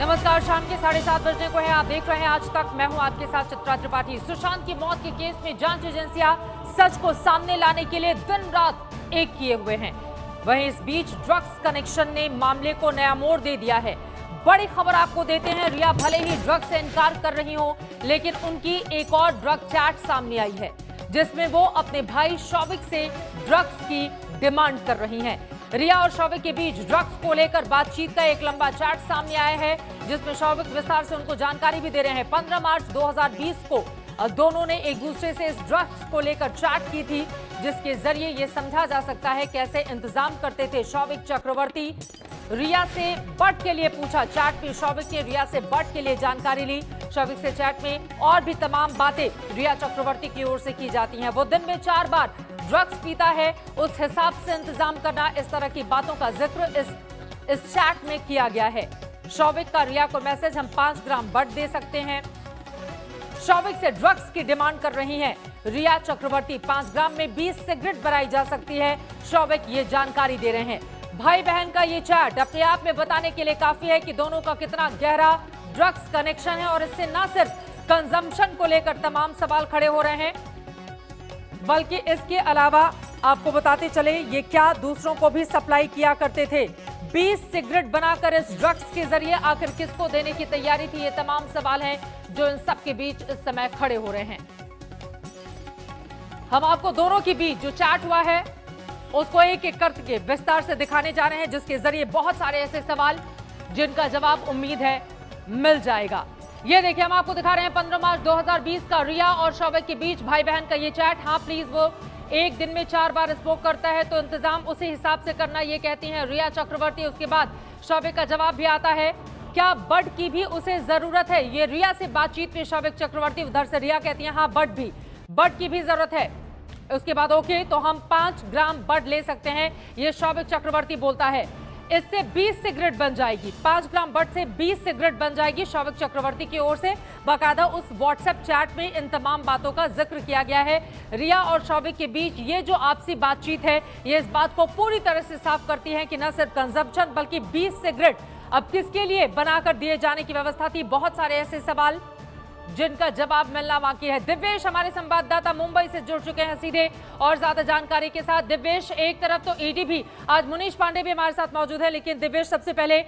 नमस्कार, शाम के 7:30 बजने को है। आप देख रहे हैं आज तक। मैं हूं आपके साथ चित्रा त्रिपाठी। सुशांत की मौत के केस में जांच एजेंसियां सच को सामने लाने के लिए दिन रात एक किए हुए हैं। वहीं इस बीच ड्रग्स कनेक्शन ने मामले को नया मोड़ दे दिया है। बड़ी खबर आपको देते हैं। रिया भले ही ड्रग्स से इनकार कर रही हो, लेकिन उनकी एक और ड्रग चैट सामने आई है, जिसमें वो अपने भाई शौविक से ड्रग्स की डिमांड कर रही हैं। रिया और शौविक के बीच ड्रग्स को लेकर बातचीत का एक लंबा चैट सामने आया है, जिसमें शौविक विस्तार से उनको जानकारी भी दे रहे हैं। 15 मार्च 2020 को दोनों ने एक दूसरे से इस ड्रग्स को लेकर चैट की थी, जिसके जरिए यह समझा जा सकता है कैसे इंतजाम करते थे शौविक चक्रवर्ती। रिया से बट के लिए पूछा। चैट में शौविक ने रिया से बट के लिए जानकारी ली। शौविक से चैट में और भी तमाम बातें रिया चक्रवर्ती की ओर से की जाती हैं। वो दिन में 4 बार ड्रग्स पीता है, उस हिसाब से इंतजाम करना, इस तरह की बातों का जिक्र इस चैट में किया गया है। शौविक का रिया को मैसेज, हम 5 ग्राम बट दे सकते हैं। शौविक से ड्रग्स की डिमांड कर रही हैं रिया चक्रवर्ती। 5 ग्राम में 20 सिगरेट बनाई जा सकती है, शौविक ये जानकारी दे रहे हैं। भाई बहन का ये चैट अपने आप में बताने के लिए काफी है कि दोनों का कितना गहरा ड्रग्स कनेक्शन है, और इससे न सिर्फ कंजम्पशन को लेकर तमाम सवाल खड़े हो रहे हैं, बल्कि इसके अलावा आपको बताते चले ये क्या दूसरों को भी सप्लाई किया करते थे। 20 सिगरेट बनाकर इस ड्रग्स के जरिए आखिर किसको देने की तैयारी थी, ये तमाम सवाल हैं जो इन सब के बीच इस समय खड़े हो रहे हैं। हम आपको दोनों के बीच जो चैट हुआ है उसको एक एक करके विस्तार से दिखाने जा रहे हैं, जिसके जरिए बहुत सारे ऐसे सवाल जिनका जवाब उम्मीद है मिल जाएगा। ये देखिए, हम आपको दिखा रहे हैं 15 मार्च 2020 का रिया और शौविक के बीच भाई बहन का ये चैट। हाँ प्लीज, वो एक दिन में 4 बार स्पोक करता है तो इंतजाम उसी हिसाब से करना, ये कहती हैं रिया चक्रवर्ती। उसके बाद शौविक का जवाब भी आता है, क्या बट की भी उसे जरूरत है। ये रिया से बातचीत में शौविक चक्रवर्ती, उधर से रिया कहती है हाँ बट की भी जरूरत है। उसके बाद ओके, तो हम 5 ग्राम बट ले सकते हैं, ये शौविक चक्रवर्ती बोलता है। इससे 20 सिगरेट बन जाएगी। 5 ग्राम बट से 20 सिगरेट बन जाएगी, शौविक चक्रवर्ती की ओर से। बाकायदा उस व्हाट्सएप चैट में इन तमाम बातों का जिक्र किया गया है। रिया और शौविक के बीच ये जो आपसी बातचीत है, ये इस बात को पूरी तरह से साफ करती है कि न सिर्फ कंजम्पशन बल्कि 20 सिगरेट अब किसके लिए बनाकर दिए जाने की व्यवस्था थी। बहुत सारे ऐसे सवाल जिनका जवाब मिलना बाकी है। दिव्येश हमारे संवाददाता मुंबई से जुड़ चुके हैं सीधे और ज्यादा जानकारी के साथ। दिव्येश, एक तरफ तो ईडी भी, आज मुनीश पांडे भी हमारे साथ मौजूद है, लेकिन दिव्येश सबसे पहले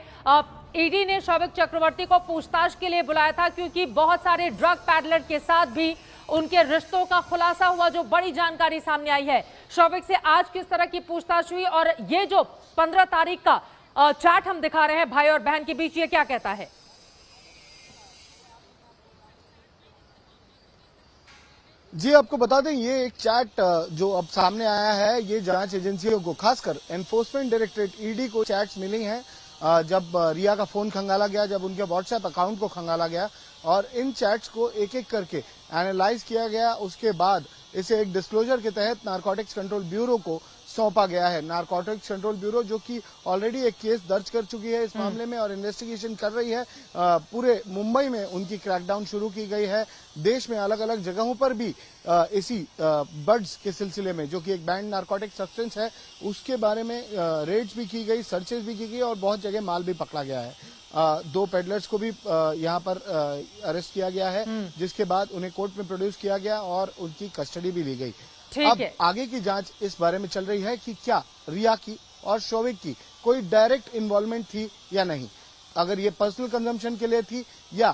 ईडी ने शौविक चक्रवर्ती को पूछताछ के लिए बुलाया था, क्योंकि बहुत सारे ड्रग पैडलर के साथ भी उनके रिश्तों का खुलासा हुआ, जो बड़ी जानकारी सामने आई है। शौविक से आज किस तरह की पूछताछ हुई, और ये जो 15 तारीख का चैट हम दिखा रहे हैं भाई और बहन के बीच, ये क्या कहता है? जी, आपको बता दें, ये एक चैट जो अब सामने आया है, ये जांच एजेंसियों को, खासकर एनफोर्समेंट डायरेक्टरेट ईडी को चैट्स मिली हैं जब रिया का फोन खंगाला गया, जब उनके व्हाट्सएप अकाउंट को खंगाला गया, और इन चैट्स को एक एक करके एनालाइज किया गया। उसके बाद इसे एक डिस्क्लोजर के तहत नारकोटिक्स कंट्रोल ब्यूरो को सौंपा गया है। नारकोटिक्स कंट्रोल ब्यूरो जो कि ऑलरेडी एक केस दर्ज कर चुकी है इस मामले में और इन्वेस्टिगेशन कर रही है। पूरे मुंबई में उनकी क्रैकडाउन शुरू की गई है। देश में अलग अलग जगहों पर भी इसी बड्स के सिलसिले में, जो कि एक बैंड नारकोटिक सब्सटेंस है, उसके बारे में रेड्स भी की गई, सर्चेस भी की गई, और बहुत जगह माल भी पकड़ा गया है। 2 पेडलर्स को भी यहाँ पर अरेस्ट किया गया है, जिसके बाद उन्हें कोर्ट में प्रोड्यूस किया गया और उनकी कस्टडी भी ली गई। अब आगे की जांच इस बारे में चल रही है कि क्या रिया की और शौविक की कोई डायरेक्ट इन्वॉल्वमेंट थी या नहीं, अगर ये पर्सनल कंजम्पशन के लिए थी या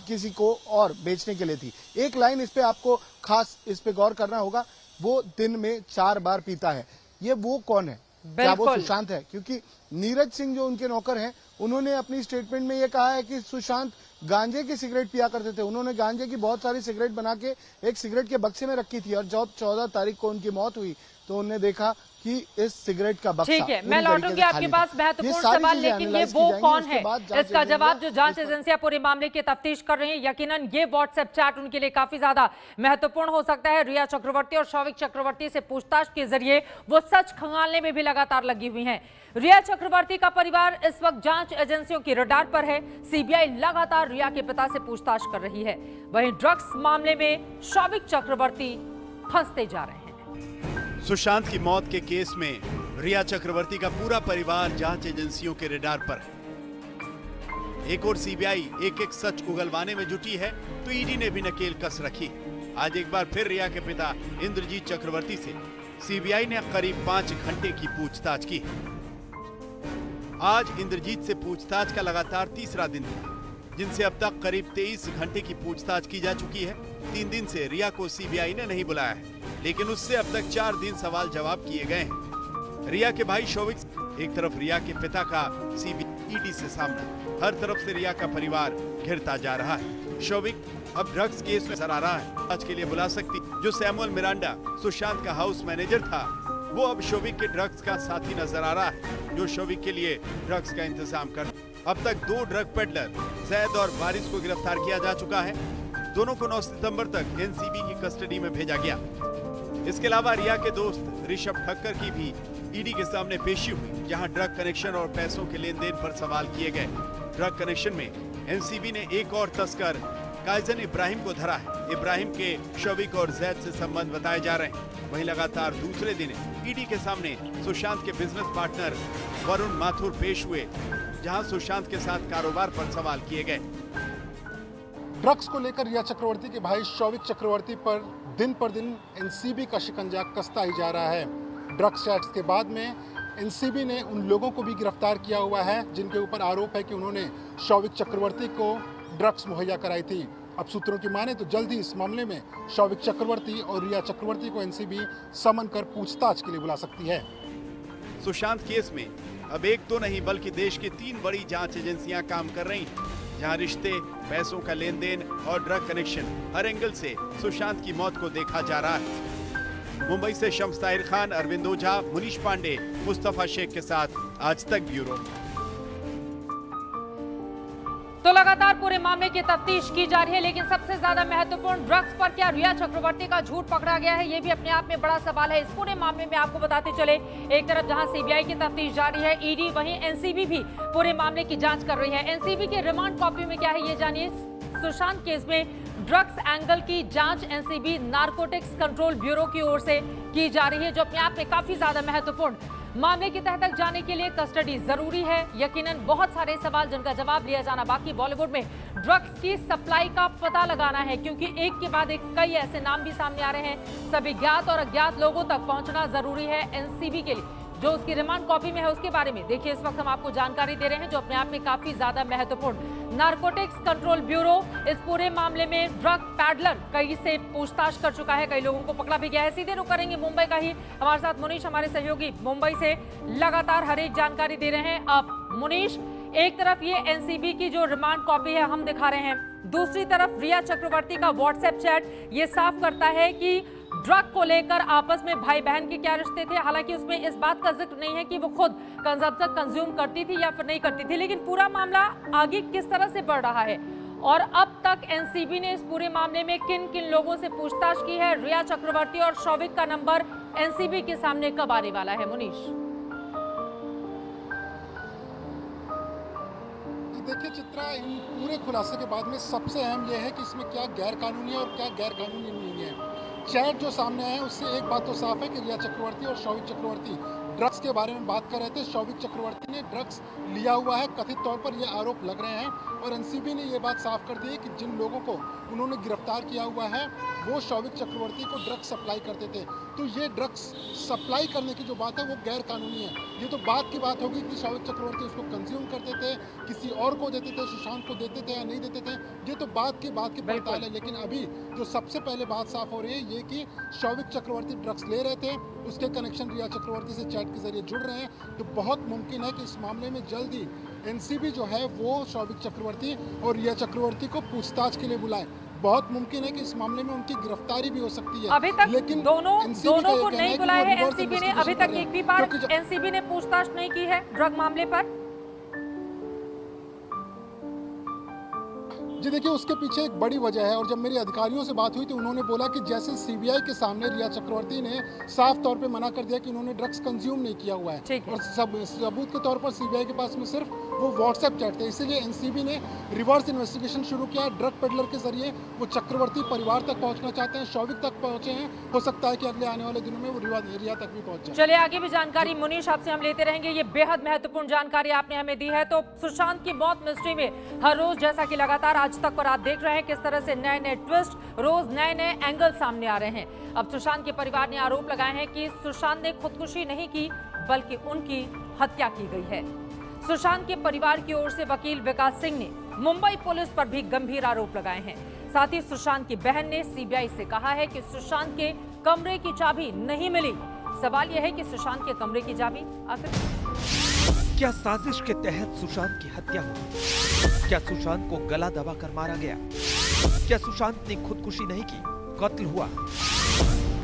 किसी को और बेचने के लिए थी। एक लाइन इस पे आपको खास इस पे गौर करना होगा, वो दिन में 4 बार पीता है। ये वो कौन है? क्या वो सुशांत है? क्योंकि नीरज सिंह जो उनके नौकर हैं, उन्होंने अपनी स्टेटमेंट में ये कहा है कि सुशांत गांजे की सिगरेट पिया करते थे। उन्होंने गांजे की बहुत सारी सिगरेट बना के एक सिगरेट के बक्से में रखी थी, और जब 14 तारीख को उनकी मौत हुई तो उन्होंने देखा कि इस सिगरेट का बक्सा, ठीक है, मैं लौटूंगी आपके पास महत्वपूर्ण सवाल, लेकिन ये वो कौन है, इसका जवाब जो जांच एजेंसियां पूरे मामले की तफ्तीश कर रही हैं। यकीनन ये व्हाट्सएप चैट उनके लिए काफी ज्यादा महत्वपूर्ण हो सकता है। रिया चक्रवर्ती और शौविक चक्रवर्ती से पूछताछ के जरिए वो सच खंगालने में भी लगातार लगी हुई हैं। रिया चक्रवर्ती का परिवार इस वक्त जांच एजेंसियों की रडार पर है। सीबीआई लगातार रिया के पिता से पूछताछ कर रही है। वहीं ड्रग्स मामले में शौविक चक्रवर्ती फंसते जा रहे हैं। सुशांत की मौत के केस में रिया चक्रवर्ती का पूरा परिवार जांच एजेंसियों के रडार पर है। एक और सीबीआई एक एक सच उगलवाने में जुटी है तो ईडी ने भी नकेल कस रखी। आज एक बार फिर रिया के पिता इंद्रजीत चक्रवर्ती से सीबीआई ने करीब 5 घंटे की पूछताछ की। आज इंद्रजीत से पूछताछ का लगातार तीसरा दिन था, जिनसे अब तक करीब 23 घंटे की पूछताछ की जा चुकी है। 3 दिन से रिया को सीबीआई ने नहीं बुलाया है, लेकिन उससे अब तक 4 दिन सवाल जवाब किए गए हैं। रिया के भाई शौविक, एक तरफ रिया के पिता का सीबीआई से सामना, हर तरफ से रिया का परिवार घिरता जा रहा है। शौविक अब ड्रग्स केस में नजर आ रहा है, आज के लिए बुला सकती। जो सैमुअल मिरांडा सुशांत का हाउस मैनेजर था, वो अब शौविक के ड्रग्स का साथी नजर आ रहा है, जो शौविक के लिए ड्रग्स का इंतजाम कर। अब तक 2 ड्रग पेडलर जैद और बारिश को गिरफ्तार किया जा चुका है। दोनों को 9 सितंबर तक एनसीबी की कस्टडी में भेजा गया। इसके अलावा रिया के दोस्त ऋषभ ठक्कर की भी ईडी के सामने पेशी हुई, जहां ड्रग कनेक्शन और पैसों के लेन देन पर सवाल किए गए। ड्रग कनेक्शन में एनसीबी ने एक और तस्कर काइजन इब्राहिम को धरा है। इब्राहिम के शौविक और जैद से संबंध बताए जा रहे हैं। वहीं लगातार दूसरे दिन ईडी के सामने सुशांत के बिजनेस पार्टनर वरुण माथुर पेश हुए, जहां सुशांत के साथ कारोबार पर सवाल किए गए। ड्रग्स को लेकर रिया चक्रवर्ती के भाई शौविक चक्रवर्ती पर दिन एनसीबी का शिकंजा कसता ही जा रहा है। ड्रग्स चैट्स के बाद में एनसीबी ने उन लोगों को भी गिरफ्तार किया हुआ है जिनके ऊपर आरोप है कि उन्होंने शौविक चक्रवर्ती को ड्रग्स मुहैया कराई थी। अब सूत्रों की माने तो जल्द ही इस मामले में शौविक चक्रवर्ती और रिया चक्रवर्ती को एनसीबी समन कर पूछताछ के लिए बुला सकती है। सुशांत केस में अब एक तो नहीं बल्कि देश की 3 बड़ी जांच एजेंसियां काम कर रही हैं, जहां रिश्ते, पैसों का लेन देन और ड्रग कनेक्शन हर एंगल से सुशांत की मौत को देखा जा रहा है। मुंबई से शम्स ताहिर खान, अरविंद ओझा, मुनीश पांडे, मुस्तफा शेख के साथ आज तक ब्यूरो। तो लगातार पूरे मामले की तफ्तीश की जा रही है, लेकिन सबसे ज्यादा महत्वपूर्ण ड्रग्स पर क्या रिया चक्रवर्ती का झूठ पकड़ा गया है, ये भी अपने आप में बड़ा सवाल है। इस पूरे मामले में आपको बताते चले, एक तरफ जहां सीबीआई की तफ्तीश जारी है, ईडी, वहीं एनसीबी भी पूरे मामले की जांच कर रही है। एनसीबी के रिमांड कॉपी में क्या है, ये जानिए। सुशांत केस में ड्रग्स एंगल की जांच एनसीबी नारकोटिक्स कंट्रोल ब्यूरो की ओर से की जा रही है, जो अपने आप में काफी ज्यादा महत्वपूर्ण। मामले की तह तक जाने के लिए कस्टडी जरूरी है। यकीनन बहुत सारे सवाल जिनका जवाब लिया जाना बाकी। बॉलीवुड में ड्रग्स की सप्लाई का पता लगाना है, क्योंकि एक के बाद एक कई ऐसे नाम भी सामने आ रहे हैं। सभी ज्ञात और अज्ञात लोगों तक पहुंचना जरूरी है एनसीबी के लिए। जो उसकी रिमांड कॉपी में है उसके बारे में देखिए, इस वक्त हम आपको जानकारी दे रहे हैं, जो अपने आप में काफी ज्यादा महत्वपूर्ण। नारकोटिक्स कंट्रोल ब्यूरो इस पूरे मामले में ड्रग पैडलर कई से पूछताछ कर चुका है, कई लोगों को पकड़ा भी गया है। सीधे रुक करेंगे मुंबई का ही, हमारे साथ मुनीश, हमारे सहयोगी मुंबई से लगातार हर एक जानकारी दे रहे हैं। अब मुनीश, एक तरफ ये एनसीबी की जो रिमांड कॉपी है हम दिखा रहे हैं, दूसरी तरफ रिया चक्रवर्ती का व्हाट्सएप चैट ये साफ करता है कि ड्रग को लेकर आपस में भाई बहन के क्या रिश्ते थे। हालांकि उसमें इस बात का जिक्र नहीं है कि वो खुद कंज्यूम करती थी या फिर नहीं करती थी, लेकिन पूरा मामला आगे किस तरह से बढ़ रहा है और अब तक एनसीबी ने इस पूरे मामले में किन किन लोगों से पूछताछ की है, रिया चक्रवर्ती और शौविक का नंबर एनसीबी के सामने कब आने वाला है? मुनीश, देखिए चित्रा, इन पूरे खुलासे के बाद में सबसे अहम यह है कि इसमें क्या गैर कानूनी है और क्या गैर कानूनी नहीं है। चैट जो सामने आया है उससे एक बात तो साफ है कि रिया चक्रवर्ती और शौविक चक्रवर्ती ड्रग्स के बारे में बात कर रहे थे। शौविक चक्रवर्ती ने ड्रग्स लिया हुआ है, कथित तौर पर ये आरोप लग रहे हैं, और एनसीबी ने ये बात साफ कर दी है कि जिन लोगों को उन्होंने गिरफ्तार किया हुआ है वो शौविक चक्रवर्ती को ड्रग्स सप्लाई करते थे। तो ये ड्रग्स सप्लाई करने की जो बात है वो गैर कानूनी है। ये तो बात की बात होगी कि शौविक चक्रवर्ती उसको कंज्यूम करते थे, किसी और को देते थे, सुशांत को देते थे या नहीं देते थे, ये तो बात की पड़ताल है। लेकिन अभी जो सबसे पहले बात साफ हो रही है ये कि शौविक चक्रवर्ती ड्रग्स ले रहे थे, उसके कनेक्शन रिया चक्रवर्ती से चैट के जरिए जुड़ रहे हैं। तो बहुत मुमकिन है कि इस मामले में जल्द ही एनसीबी जो है वो शौविक चक्रवर्ती और रिया चक्रवर्ती को पूछताछ के लिए बुलाए। बहुत मुमकिन है कि इस मामले में उनकी गिरफ्तारी भी हो सकती है। अभी तक लेकिन दोनों को नहीं बुलाया है एनसीबी ने, अभी तक एक भी बार एनसीबी ने पूछताछ नहीं की है ड्रग मामले पर। जी देखिए, उसके पीछे एक बड़ी वजह है और जब मेरी अधिकारियों से बात हुई तो उन्होंने बोला कि जैसे सीबीआई के सामने रिया चक्रवर्ती ने साफ तौर पे मना कर दिया कि उन्होंने ड्रग्स कंज्यूम नहीं किया हुआ है और सबूत के तौर पर सीबीआई के पास में सिर्फ वो व्हाट्सएप चैट थे, इसीलिए एनसीबी ने रिवर्स इन्वेस्टिगेशन शुरू किया। ड्रग पेडलर के जरिए वो चक्रवर्ती परिवार तक पहुंचना चाहते हैं, शौविक तक पहुंचे हैं, हो सकता है कि अगले आने वाले दिनों में वो रिया तक भी पहुंच जाए। चलिए आगे भी जानकारी मुनीश आपसे हम लेते रहेंगे। ये बेहद महत्वपूर्ण जानकारी आपने हमें दी है। तो सुशांत की मौत मिस्ट्री में हर रोज जैसा कि लगातार आज तक पर आप देख रहे हैं किस तरह से नए नए ट्विस्ट, रोज नए नए एंगल सामने आ रहे हैं। अब सुशांत के परिवार ने आरोप लगाए हैं कि सुशांत ने खुदकुशी नहीं की बल्कि उनकी हत्या की गई है। सुशांत के परिवार की ओर से वकील विकास सिंह ने मुंबई पुलिस पर भी गंभीर आरोप लगाए हैं। साथ ही सुशांत की बहन ने सीबीआई से कहा है कि सुशांत के कमरे की चाबी नहीं मिली। सवाल यह है कि सुशांत के कमरे की चाबी आखिर क्या साजिश के तहत सुशांत की हत्या हुई? क्या सुशांत को गला दबाकर मारा गया? क्या सुशांत ने खुदकुशी नहीं की, कत्ल हुआ?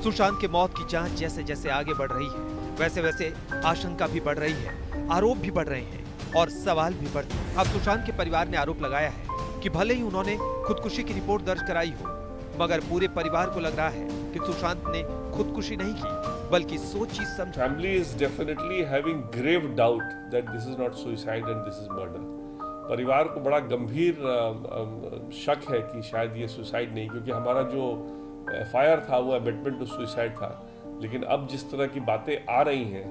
सुशांत के मौत की जांच जैसे जैसे आगे बढ़ रही है वैसे वैसे आशंका भी बढ़ रही है, आरोप भी बढ़ रहे हैं और सवाल भी बढ़ते हैं। अब सुशांत के परिवार ने आरोप लगाया है कि भले ही उन्होंने खुदकुशी की रिपोर्ट दर्ज कराई हो, मगर पूरे परिवार को लग रहा है कि सुशांत ने खुदकुशी नहीं की बल्कि सोची समझी। Family is definitely having grave doubt that this is not suicide and this is murder. परिवार को बड़ा गंभीर शक है कि शायद ये सुसाइड नहीं, क्योंकि हमारा जो एफआईआर था वो अबेटमेंट टू सुसाइड था, लेकिन अब जिस तरह की बातें आ रही हैं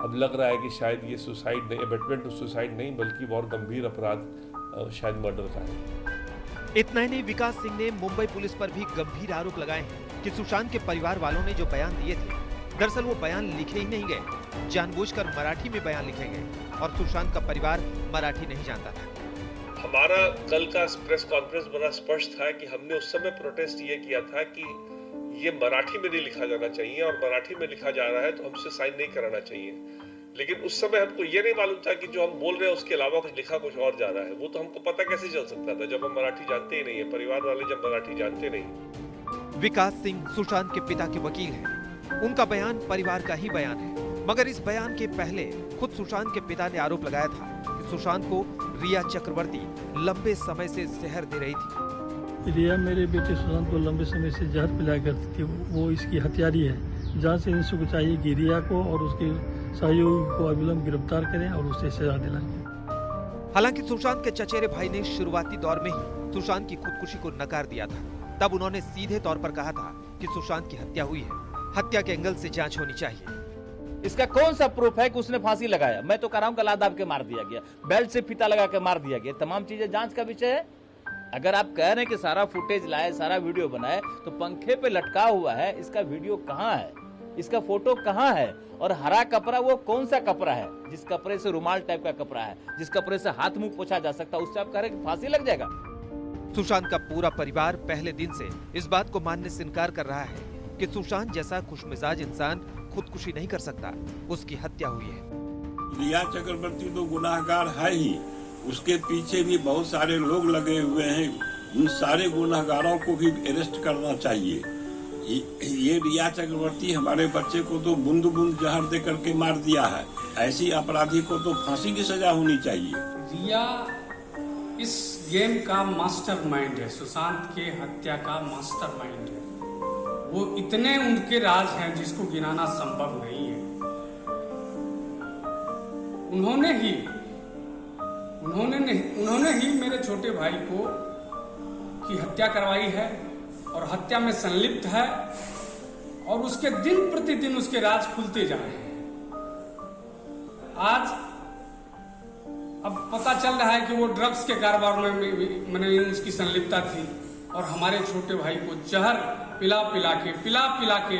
अब लग रहा है कि शायद ये सुसाइड नहीं, अबेटमेंट टू सुसाइड नहीं बल्कि बहुत गंभीर अपराध शायद मर्डर का है। इतना ही नहीं, विकास सिंह ने मुंबई पुलिस पर भी गंभीर आरोप लगाए हैं कि सुशांत के परिवार वालों ने जो बयान दिए थे दरअसल वो बयान लिखे ही नहीं गए, जानबूझकर मराठी में बयान लिखे गए और सुशांत का परिवार मराठी नहीं जानता था। हमारा कल का प्रेस कॉन्फ्रेंस बड़ा स्पष्ट था कि हमने उस समय प्रोटेस्ट ये किया था कि ये मराठी में नहीं लिखा जाना चाहिए और मराठी में लिखा जा रहा है तो हमसे साइन नहीं कराना चाहिए। लेकिन उस समय हमको ये नहीं मालूम था कि जो हम बोल रहे हैं उसके अलावा कुछ लिखा कुछ और जा रहा है। वो तो हमको पता कैसे चल सकता था जब हम मराठी जानते ही नहीं है, परिवार वाले जब मराठी जानते नहीं। विकास सिंह सुशांत के पिता के वकील हैं। उनका बयान परिवार का ही बयान है, मगर इस बयान के पहले खुद सुशांत के पिता ने आरोप लगाया था कि सुशांत को रिया चक्रवर्ती लंबे समय से जहर दे रही थी। रिया मेरे बेटे सुशांत को लंबे समय से जहर पिलाया करती थी, वो इसकी हत्यारी है। जहाँ से इंस्टी को चाहिए कि रिया को और उसके सहयोगी को अविलंब गिरफ्तार करें और उसे सजा दिलाएं। हालांकि सुशांत के चचेरे भाई ने शुरुआती दौर में ही सुशांत की खुदकुशी को नकार दिया था। तब उन्होंने सीधे तौर पर कहा था कि सुशांत की हत्या हुई है, हत्या के एंगल से जांच होनी चाहिए। इसका कौन सा प्रूफ है कि उसने फांसी लगाया? मैं तो कह रहा हूं गला दाब के मार दिया गया, बेल्ट से फीता लगा के मार दिया गया। तमाम चीजें जांच का विषय है। अगर आप कह रहे हैं कि सारा फुटेज लाए, सारा वीडियो बनाए, तो पंखे पे लटका हुआ है, इसका वीडियो कहाँ है, इसका फोटो कहाँ है? और हरा कपड़ा वो कौन सा कपड़ा है? जिस कपड़े से रुमाल टाइप का कपड़ा है, जिस कपड़े से हाथ मुंह पोछा जा सकता है, उससे आप कह रहे हैं कि फांसी लग जाएगा? सुशांत का पूरा परिवार पहले दिन से इस बात को मानने से इनकार कर रहा है कि सुशांत जैसा खुशमिजाज इंसान खुदकुशी नहीं कर सकता, उसकी हत्या हुई है। रिया चक्रवर्ती तो गुनाहगार है ही, उसके पीछे भी बहुत सारे लोग लगे हुए हैं। उन सारे गुनाहगारों को भी अरेस्ट करना चाहिए। ये रिया चक्रवर्ती हमारे बच्चे को तो बूंद बूंद जहर दे करके मार दिया है। ऐसी अपराधी को तो फांसी की सजा होनी चाहिए। रिया इस गेम का मास्टरमाइंड है, सुशांत के हत्या का मास्टरमाइंड है। वो इतने उनके राज हैं जिसको गिनाना संभव नहीं है। उन्होंने ही मेरे छोटे भाई को की हत्या करवाई है और हत्या में संलिप्त है और उसके दिन प्रतिदिन उसके राज खुलते जा रहे हैं। आज अब पता चल रहा है कि वो ड्रग्स के कारोबार में मैंने उसकी संलिप्तता थी और हमारे छोटे भाई को जहर पिला पिला के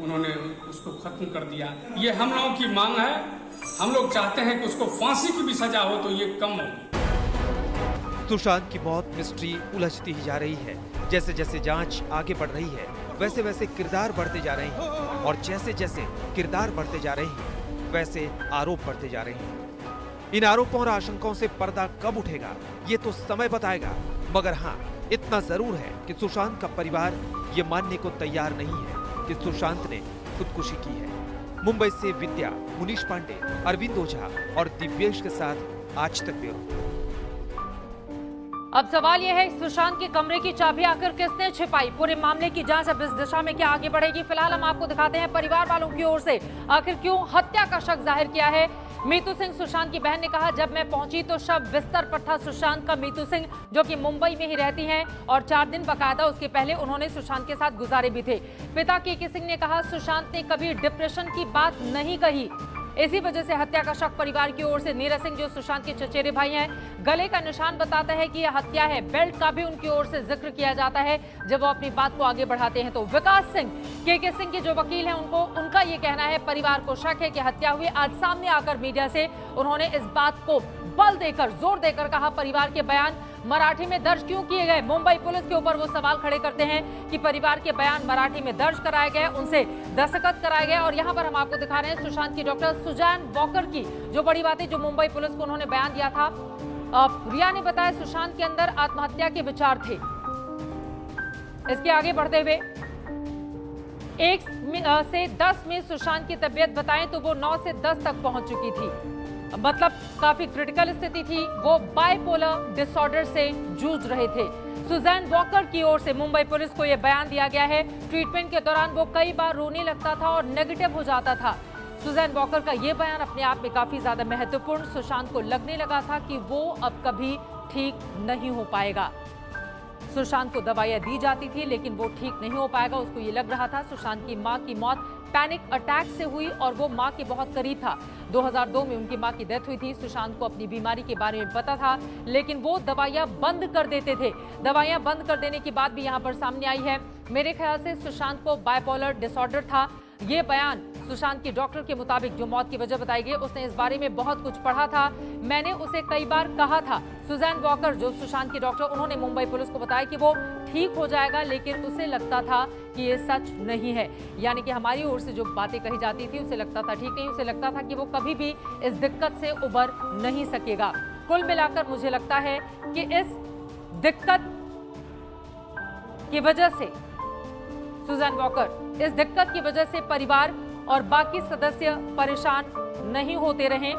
उन्होंने उसको खत्म कर दिया। ये हम लोगों की मांग है। हम लोग चाहते हैं कि उसको फांसी की भी सजा हो तो ये कम हो। सुशांत की मौत मिस्ट्री उलझती ही जा रही है। जैसे जैसे जांच आगे बढ़ रही है वैसे वैसे किरदार बढ़ते जा रहे हैं और जैसे जैसे किरदार बढ़ते जा रहे हैं वैसे आरोप बढ़ते जा रहे हैं। इन आरोपों और आशंकाओं से पर्दा कब उठेगा ये तो समय बताएगा, मगर हाँ इतना जरूर है कि सुशांत का परिवार ये मानने को तैयार नहीं है कि सुशांत ने खुदकुशी की है। मुंबई से विद्या, मुनीश पांडे, अरविंद ओझा और दिव्येश के साथ आज तक ब्यूरो। अब सवाल यह है, सुशांत के कमरे की चाबी आखिर किसने छिपाई? पूरे मामले की जांच अब इस दिशा में क्या आगे बढ़ेगी? फिलहाल हम आपको दिखाते हैं परिवार वालों की ओर से आखिर क्यों हत्या का शक जाहिर किया है। मीतू सिंह, सुशांत की बहन ने कहा, जब मैं पहुंची तो शव बिस्तर पर था। सुशांत का मीतू सिंह, जो कि मुंबई में ही रहती हैं और 4 दिन बकायदा उसके पहले उन्होंने सुशांत के साथ गुजारे भी थे। पिता के सिंह ने कहा, सुशांत ने कभी डिप्रेशन की बात नहीं कही, इसी वजह से हत्या का शक परिवार की ओर से। नीरज सिंह, जो सुशांत के चचेरे भाई हैं, गले का निशान बताता है कि यह हत्या है। बेल्ट का भी उनकी ओर से जिक्र किया जाता है जब वो अपनी बात को आगे बढ़ाते हैं। तो विकास सिंह, के सिंह के जो वकील हैं, उनका ये कहना है, परिवार को शक है कि हत्या हुई। आज सामने आकर मीडिया से उन्होंने इस बात को बल देकर, जोर देकर कहा, परिवार के बयान मराठी में दर्ज क्यों किए गए? मुंबई पुलिस के ऊपर वो सवाल खड़े करते हैं कि परिवार के बयान मराठी में दर्ज कराए गए, उनसे दस्तखत कराए गए। और यहाँ पर हम आपको दिखा रहे हैं सुशांत की डॉक्टर सुजैन वॉकर की जो बड़ी बात है, जो मुंबई पुलिस को उन्होंने बयान दिया था। रिया ने बताया, सुशांत के अंदर आत्महत्या के विचार थे। इसके आगे बढ़ते हुए 1 से 10 में सुशांत की तबीयत बताएं तो वो 9 से 10 तक पहुंच चुकी थी, मतलब काफी क्रिटिकल स्थिति थी। वो बाइपोलर डिसऑर्डर से जूझ रहे थे। सुजैन वॉकर की ओर से मुंबई पुलिस को यह बयान दिया गया है। ट्रीटमेंट के दौरान वो कई बार रोने लगता था और नेगेटिव हो जाता था। सुजैन वॉकर का यह बयान अपने आप में काफी ज्यादा महत्वपूर्ण। सुशांत को लगने लगा था कि वो अब कभी ठीक नहीं हो पाएगा। सुशांत को दवाइयां दी जाती थी लेकिन वो ठीक नहीं हो पाएगा। उसको ये लग रहा था। सुशांत की मां की मौत पैनिक अटैक से हुई और वो मां के बहुत करीब था। 2002 में उनकी मां की डेथ हुई थी। सुशांत को अपनी बीमारी के बारे में पता था लेकिन वो दवाइयां बंद कर देते थे। दवाइयां बंद कर देने की बात भी यहां पर सामने आई है। मेरे ख्याल से सुशांत को बाइपोलर डिसऑर्डर था। ये बयान सुशांत की डॉक्टर के मुताबिक जो मौत की वजह बताई गई, उसने इस बारे में बहुत कुछ पढ़ा था। मैंने उसे कई बार कहा था। सुजैन वॉकर, जो सुशांत की डॉक्टर, उन्होंने मुंबई पुलिस को बताया कि वो ठीक हो जाएगा, लेकिन उसे लगता था कि ये सच नहीं है। यानी कि हमारी ओर से जो बातें कही जाती थी उसे लगता था ठीक नहीं, उसे लगता था कि वो कभी भी इस दिक्कत से उबर नहीं सकेगा। कुल मिलाकर मुझे लगता है कि इस दिक्कत की वजह से सुजैन वॉकर, इस दिक्कत की वजह से परिवार और बाकी सदस्य परेशान नहीं होते रहे।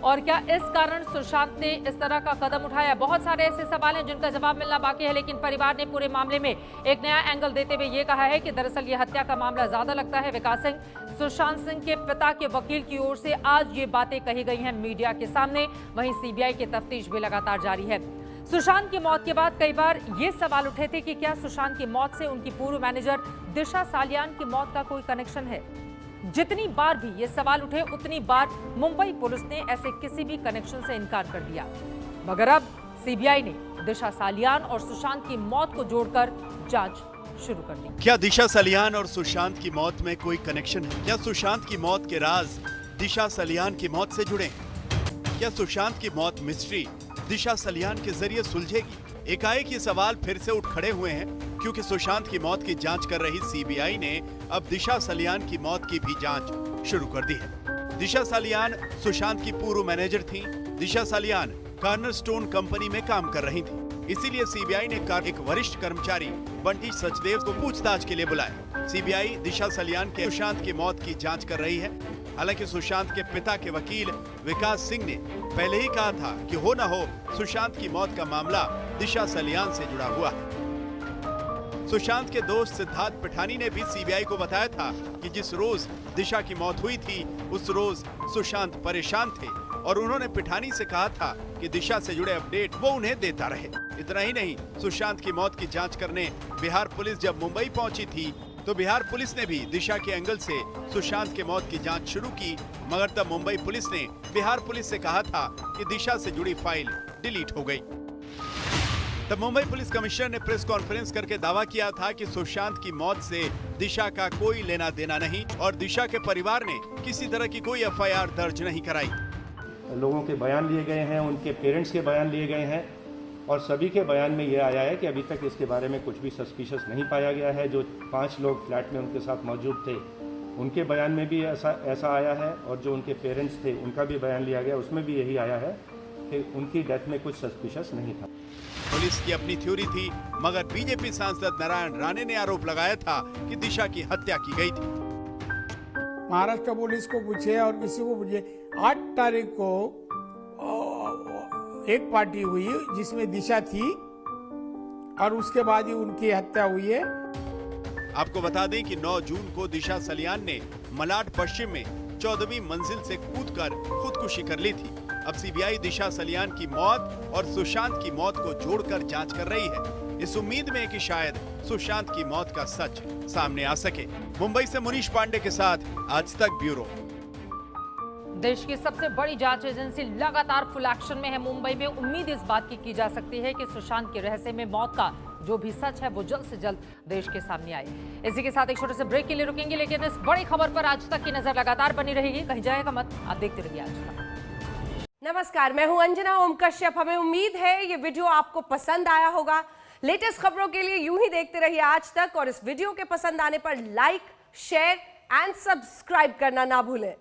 और क्या इस कारण सुशांत ने इस तरह का कदम उठाया? बहुत सारे ऐसे सवाल हैं जिनका जवाब मिलना बाकी है, लेकिन परिवार ने पूरे मामले में एक नया एंगल देते हुए ये कहा है कि दरअसल ये हत्या का मामला ज्यादा लगता है। विकास सिंह, सुशांत सिंह के पिता के वकील की ओर से आज ये बातें कही गई हैं मीडिया के सामने। वहीं सीबीआई की तफ्तीश भी लगातार जारी है। सुशांत की मौत के बाद कई बार ये सवाल उठे थे कि क्या सुशांत की मौत से उनकी पूर्व मैनेजर दिशा सालियान की मौत का कोई कनेक्शन है। जितनी बार भी ये सवाल उठे उतनी बार मुंबई पुलिस ने ऐसे किसी भी कनेक्शन से इनकार कर दिया, मगर अब सीबीआई ने दिशा सालियान और सुशांत की मौत को जोड़कर जांच शुरू कर दी। क्या दिशा सालियान और सुशांत की मौत में कोई कनेक्शन है? क्या सुशांत की मौत के राज दिशा सालियान की मौत से जुड़े? क्या सुशांत की मौत मिस्ट्री दिशा सालियान के जरिए सुलझेगी? एकाएक ये सवाल फिर से उठ खड़े हुए हैं क्योंकि सुशांत की मौत की जांच कर रही सीबीआई ने अब दिशा सालियान की मौत की भी जांच शुरू कर दी है। दिशा सालियान सुशांत की पूर्व मैनेजर थीं। दिशा सालियान कॉर्नरस्टोन कंपनी में काम कर रही थी, इसीलिए सीबीआई ने एक वरिष्ठ कर्मचारी बंटी सचदेव को पूछताछ के लिए बुलाया। सीबीआई दिशा सालियान के सुशांत की मौत की जांच कर रही है। हालांकि सुशांत के पिता के वकील विकास सिंह ने पहले ही कहा था कि हो ना हो सुशांत की मौत का मामला दिशा सालियान से जुड़ा हुआ है। सुशांत के दोस्त सिद्धार्थ पिठानी ने भी सीबीआई को बताया था कि जिस रोज दिशा की मौत हुई थी उस रोज सुशांत परेशान थे और उन्होंने पिठानी से कहा था कि दिशा से जुड़े अपडेट वो उन्हें देता रहे। इतना ही नहीं, सुशांत की मौत की जांच करने बिहार पुलिस जब मुंबई पहुंची थी तो बिहार पुलिस ने भी दिशा के एंगल से सुशांत के मौत की जांच शुरू की, मगर तब मुंबई पुलिस ने बिहार पुलिस से कहा था कि दिशा से जुड़ी फाइल डिलीट हो गई। तब मुंबई पुलिस कमिश्नर ने प्रेस कॉन्फ्रेंस करके दावा किया था कि सुशांत की मौत से दिशा का कोई लेना देना नहीं और दिशा के परिवार ने किसी तरह की कोई एफआईआर दर्ज नहीं कराई। लोगों के बयान लिए गए हैं, उनके पेरेंट्स के बयान लिए गए हैं और सभी के बयान में यह आया है कि अभी तक इसके बारे में कुछ भी सस्पिशियस नहीं पाया गया है। जो 5 लोग फ्लैट में उनके साथ मौजूद थे उनके बयान में भी ऐसा आया है और जो उनके पेरेंट्स थे उनका भी बयान लिया गया, उसमें भी यही आया है कि उनकी डेथ में कुछ सस्पिशियस नहीं था। पुलिस की अपनी थ्योरी थी, मगर बीजेपी सांसद नारायण राणे ने आरोप लगाया था कि दिशा की हत्या की गई थी। महाराष्ट्र पुलिस को पूछे और किसी को पूछे, 8 तारीख को एक पार्टी हुई जिसमें दिशा थी और उसके बाद ही उनकी हत्या हुई है। आपको बता दें कि 9 जून को दिशा सलियान ने मलाड पश्चिम में 14वीं मंजिल से कूदकर खुदकुशी कर ली थी। अब सीबीआई दिशा सलियान की मौत और सुशांत की मौत को जोड़कर जांच कर रही है, इस उम्मीद में कि शायद सुशांत की मौत का सच सामने आ सके। मुंबई से मुनीश पांडे के साथ आज तक ब्यूरो। देश की सबसे बड़ी जांच एजेंसी लगातार फुल एक्शन में है। मुंबई में उम्मीद इस बात की जाती सकती है कि सुशांत के रहस्य में मौत का जो भी सच है वो जल्द से जल्द देश के सामने आए। इसी के साथ एक छोटे से ब्रेक के लिए रुकेंगे, लेकिन इस बड़ी खबर पर आज तक की नजर लगातार बनी रहेगी, कहीं जाएगा मत, आप देखते रहिए आज तक। नमस्कार, मैं हूं अंजना ओम कश्यप। हमें उम्मीद है ये वीडियो आपको पसंद आया होगा। लेटेस्ट खबरों के लिए यूं ही देखते रहिए आज तक, और इस वीडियो के पसंद आने पर लाइक, शेयर एंड सब्सक्राइब करना ना भूलें।